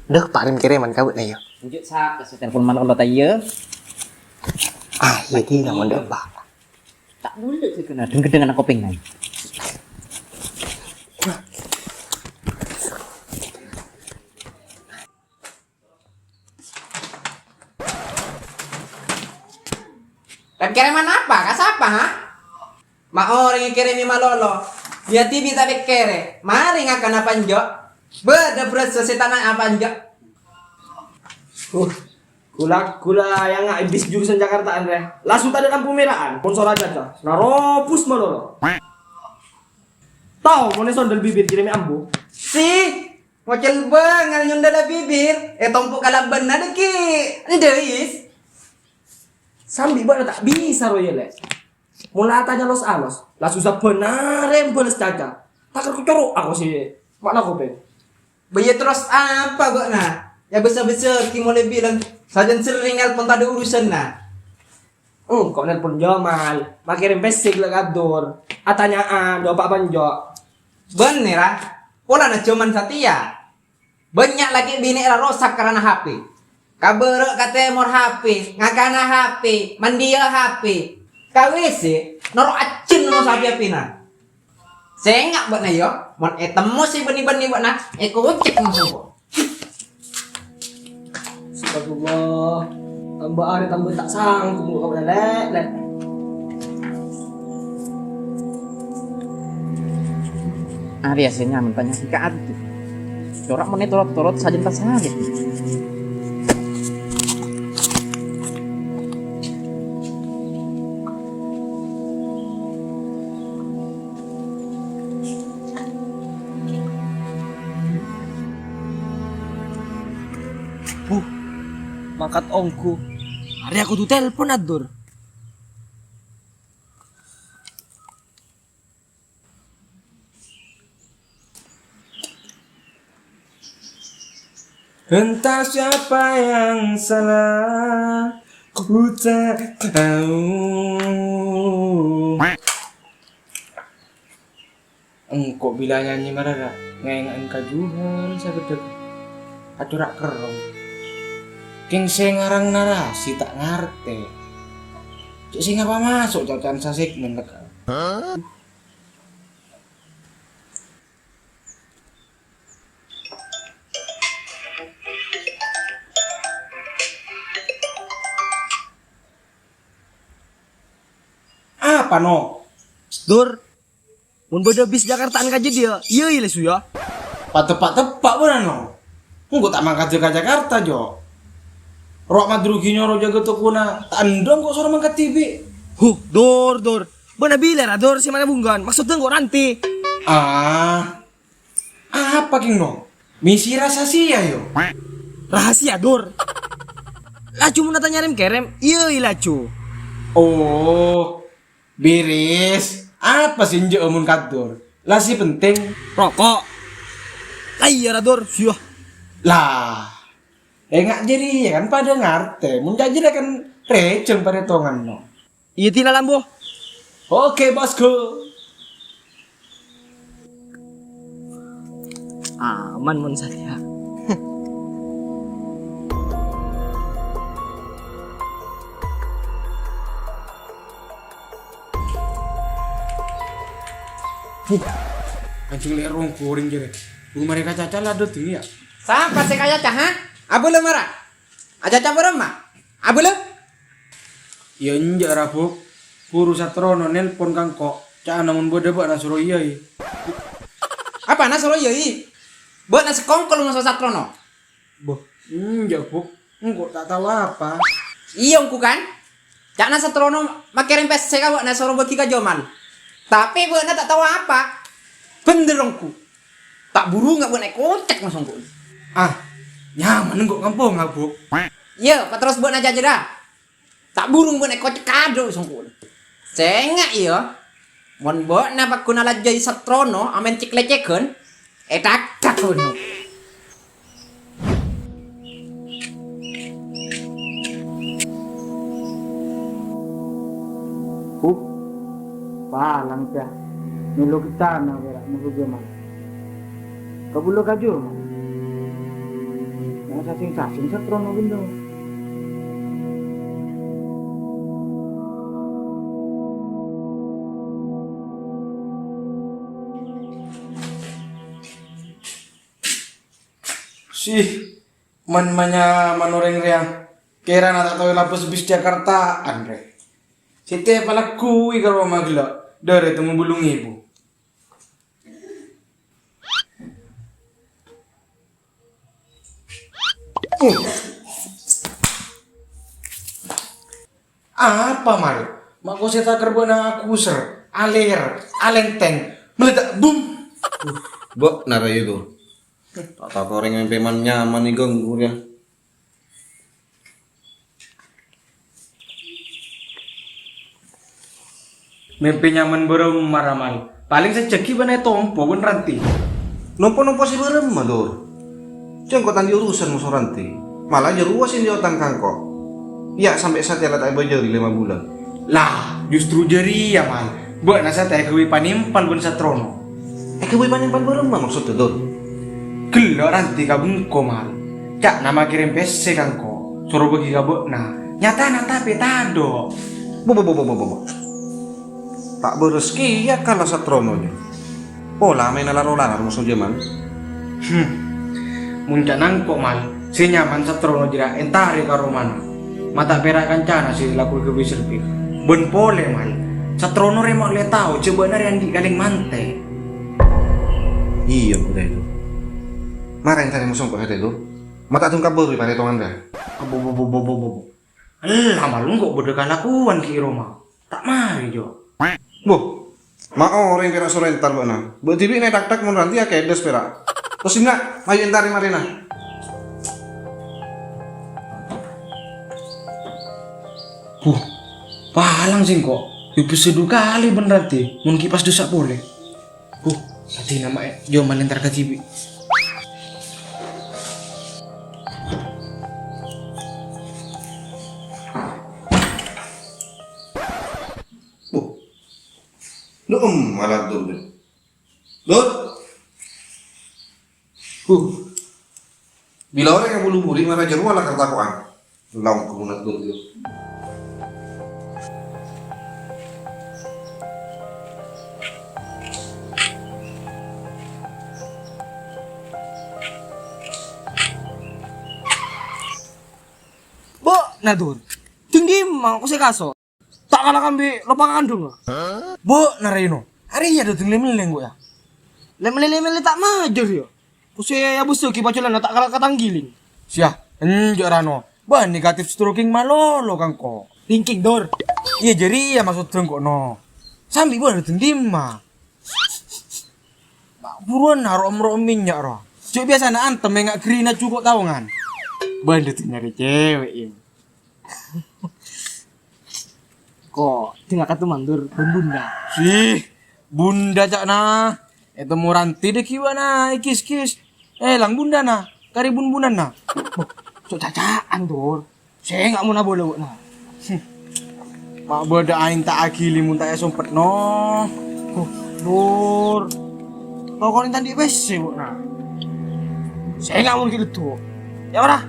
Dah parim kiriman kabut na yo. Lanjut sa kasi telepon man ulo tayo. Ya ti na mo dah ba. Tak boleh sih kena dengan aku pengen. Kan kiriman apa? Kas apa, ha? Mau orang yang kirim malolo. Dia tibi tak kere. Mari ngakan apa njo? Beda proses setan apa njo? Kula yang nggak ibis jurusan Jakarta Andre. Langsung tadi lampu merah sponsor aja tuh. Naropus malolo. Tahu mau sondel bibir kirim ambu. Si, ngocel bangal nyundala bibir. Tompok kalaban ada ki. Ndeis. Sambil buat tak bisa royale. Mulai tanya los alos. Lah susah benar balas caca. Tak keruk aku sih. Makna kopeng. Bayi terus apa gak nah? Ya besar-besar ki mulai bilang sajan sering nelpon tadi urusan nah. Kok nelpon Jamal. Makirim pesik lah kador. Atanyaan do Pak Banjo. Bener ah. Pola na cuman Satya. Banyak lagi bini era rosak karena HP. Kabar kata mor HP, ngakana HP, mandia HP. Kawisi, noro acin no sapi apina. Sengak buat na yo, mon etemu si beni-beni buat na, kucik no semua. Astagfirullah. Tambah hari tambah tak sanggup kau lek. Biasanya mentanya si Kak Adi. Corak menit torot saja tas hari. Makat ongku. Hari aku tuh telepon adur. Entah siapa yang salah, ku tak tahu. Engkau bila nyanyi marah, ngayengan kajuhan sabedek. Aturak kerong. King sing ngarang narasi tak ngerti. Cek sing apa masuk cacan sasik menek. Apa no? Dur, mun beda bis Jakartaan kaje dia, iya lesu ya. Tepak bener no. Engko tak mangkat ke Jakarta jo. Rok madrugi nyoro jaga tukuna. Tak andong kok suara mangkat TV. Dor. Bener biler dor si mana bunggan. Maksudnya kok nanti. Apa king no? Misi rasa sia yo. Rahasia dor. Lacu mun tanya rem kerem, iya lacu. Oh, beres. Apa sih nje mun kadur? Lah si penting Rokok. Lah iya dor, syuh. lah. Enggak jadi ya kan pada ngarte. Mun jadi kan receng pada tongan no. Iya tina lambo. Oke bosku. Aman mun saya. Anjing lihat rong kuring jadi. Rumah mereka caca lah do tinggi ya. Sampai si kaya cah, ha? Abu le marah. Aja campur mak. Abu le. Ya njak rabu. Guru satrono nelpon kang kok. Cak namun bodoh buat nasuro iya. Apa na solo yoi? Buat nasi kongkol ngasa satrono. Boh, njak bu. Engkau tak tahu apa. Iya ku kan? Cak na satrono makirim PC ka buat na soro bagi ka Jomal. Tapi buat na tak tahu apa. Bener ku. Tak buru nggak buat naik kocek langsung ku. Nyaman engkau kampung bu. Iya, patros buat aja dah. Tak burung buat naik kocek kado langsung ku. Sengak iya. Mon buat na pakuna lajai satrono amen cik leceken. Tak kuno. Palang siya. Nilo kita na kira nilo Jamal. Kabulo ka jo. sasing setrono benda. Sih, manoreng riang. Kira nak tahu lapus bis Jakarta, Andre. Setiap pala kui kalau magla dari temu bulung ibu. Apa mal? Mako seta kerbana aku ser, aler, alenteng, meledak bum. Bok, narai itu. Tak orang yang peman nyaman nih ganggu ya. Mimpi nyaman berem maramal. Paling sejeki bana tompo pun ranti. Nompo si berem malur. Jengkotan di urusan musuh ranti. Malah jeruasin di otang kangkok. Ya sampai saat ya letak bajari 5 bulan. Lah, justru jeri ya mal. Bok nasa teh kewi panimpal pun satrono. Kewe panimpal berem maksudnya dor. Gelo ranti kabungko mal. Cak nama kirim PC kangko. Suruh bagi kabuk nah. Nyata tapi tado. Bo. Tak bereski ya kalah satrononya. Pola main lalar musuh zaman. Muncak nangkok mal. Si nyaman satrono jira entari karo mana. Mata perak kancana si laku kewi serpil. Ben pole mal. Satrono remok le tau coba nari andi kaling mante. Iya udah itu. Marah yang tadi musuh kok itu. Mata tungkap baru pada tongan dah. Bobo. Lah malu kok bodoh kalakuan ki Roma. Tak mari jo. Boh, mau orang perak sorentar bana. Buat tibi nih tak mau nanti ya kedes perak. Terus enggak, ayo entari marina. Palang sih kok. Ibu sedu kali bener ti. Mun kipas dosa boleh. Tadi nama jo malentar ke cibi. Malah dur. Dur. Bila orang yang bulu buri mana jeru ala kata koan. Laung kemunat dur itu. Bo, nadur. Tinggi mau aku kaso. Tak kalah kambi lupa kandung. Bo narino. Hari ya dateng lem-lem gua ya. Lem-lem tak majer ya. Kusya ya busuk kipaculan tak kalah katanggiling. Sia, enjo rano. Bah negatif stroking malolo kangko. Thinking dor. Iya jadi ya maksud kok no. Sambil gua dateng dima. Buruan naruh minyak roh. Cuk biasa na antem enggak gerina cukup tahu kan. Bah dateng nyari cewek ini. Kok tinggal katu mandur bunda. Sih, bunda cak na. Itu muranti deh kiwa na, ikis. Lang bunda na, kari bun-bunan na. Cok cacaan dor. Saya nggak mau nabolo na. Mak beda aing tak akili mun tak sompet no. Dor. Kau kau tadi besi bu na. Saya nggak mau gitu. Ya udah.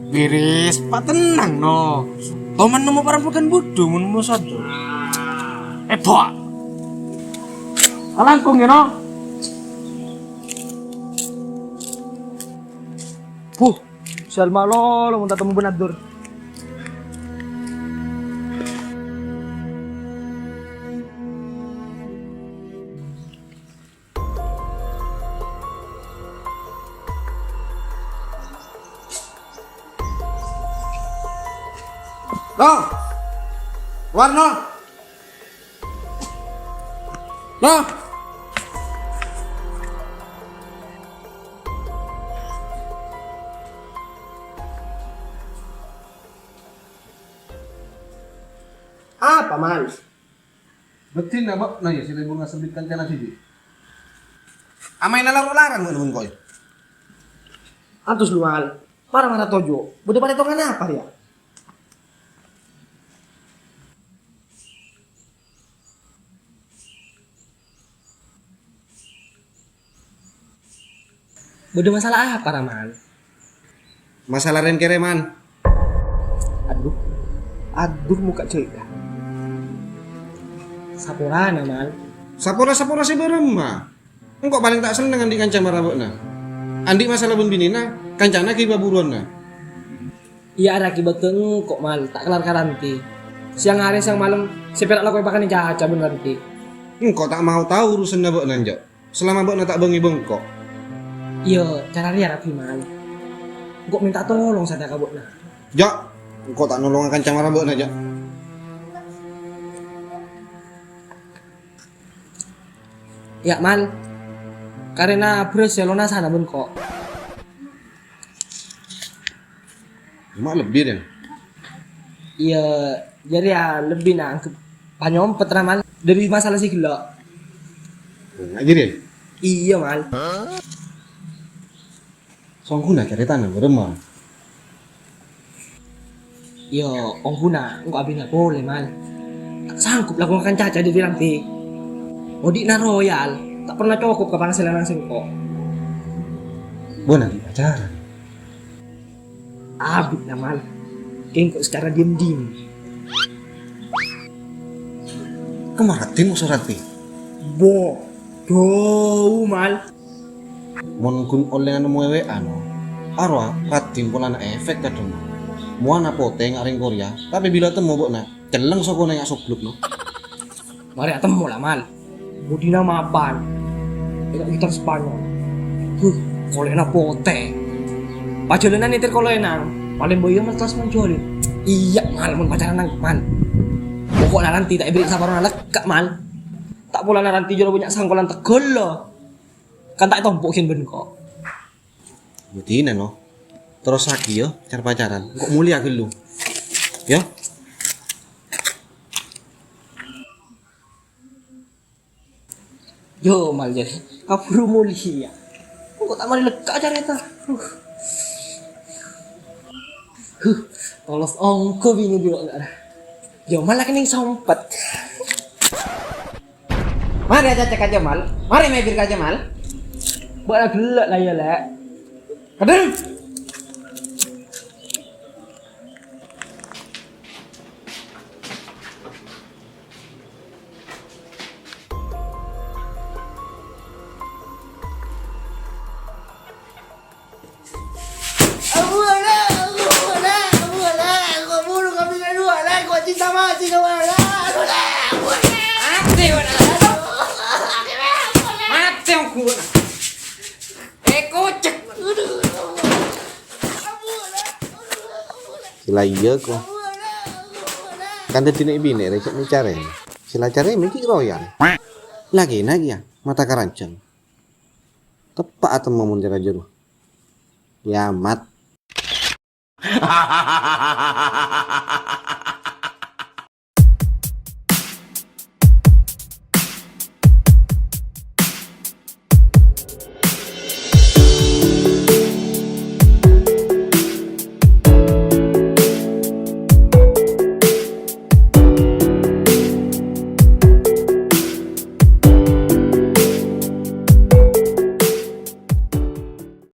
Beres, pak tenang no. Toman nemu parampukan bodoh mun mau satu. Pak. Alangkung ya no. Salma lo mau temu benar dur. No. Warno. No. Apa mal? Betul na ba? Na ya sila bunga sabit kan kana sidi. Amay na laro-laran mo naman ko. Antus lual. Para mana tojo. Budak pada tongan apa ya? Beda masalah apa Ramal? Masalah ren kere man. Aduh. Aduh muka cuy. Sapurana mal. Sapora si berema. Engkau paling tak seneng andi kanca marabokna. Andi masalah bun binina, kancana ki baburuanna. Iya ada kibateng kok mal tak kelar karanti. Siang hari siang malam seperak lakoy pakai caca bener nanti. Engkau tak mau tahu urusan bokna njok. Selama bokna tak bengi bengkok. Iya, cara dia rapi mal. Kok minta tolong sadar kabutna. Jok, engkau tak nolong kanca marabokna jok. Ya mal. Karena Barcelona sana pun kok. Mak lebih deh. Iya, jadi ya lebih nangkep panyompet mal dari masalah si gila. Ngaji deh. Iya mal. Songkuna cerita nang berema. Iya, ongguna, enggak abis nggak boleh mal. Tak sanggup lakukan caca di nanti. Odik na royal, tak pernah cukup ke penghasilan langsung kok. Bona di pacaran. Abis na mal. Kengkok secara diem-diem. Kemaratin surati. Bo, jauh mal. Mon kun oleh anu mwewe anu. Arwa katim pola na efek kadang. Muana poteng aring Korea, tapi bila temu bokna, celeng soko nang sobluk no. Mari temu lah mal. Budina mapan. Dengan gitar Spanyol. Kolena pote. Pajalenan nitir kolena. Paling boyo mas tas menjualin. Iya mal, mun pacaran nang mal. Pokoknya nanti tak beri sabaran lekak mal. Tak pula nanti jero punya sangkolan tegol loh. Kan tak tompokin ben kok. Budina no. Terus lagi yo, cara pacaran. Kok mulia gelu. Ya? Yo mal jadi. Kapuru mulia. Kok tak mari lekak aja reta. Tolos ongko bingung dulu enggak. Yo malah kening sompet. Mari aja cek aja mal. Mari mebir aja mal. Buat gelak lah ya lek. Kadang. Mati aku. Kocek. Sila iya kok. Kan tadi nek bine recek ni care. Sila care miki royal. Lagi ya, mata karancang. Tepak atau mau cara jero. Ya mat.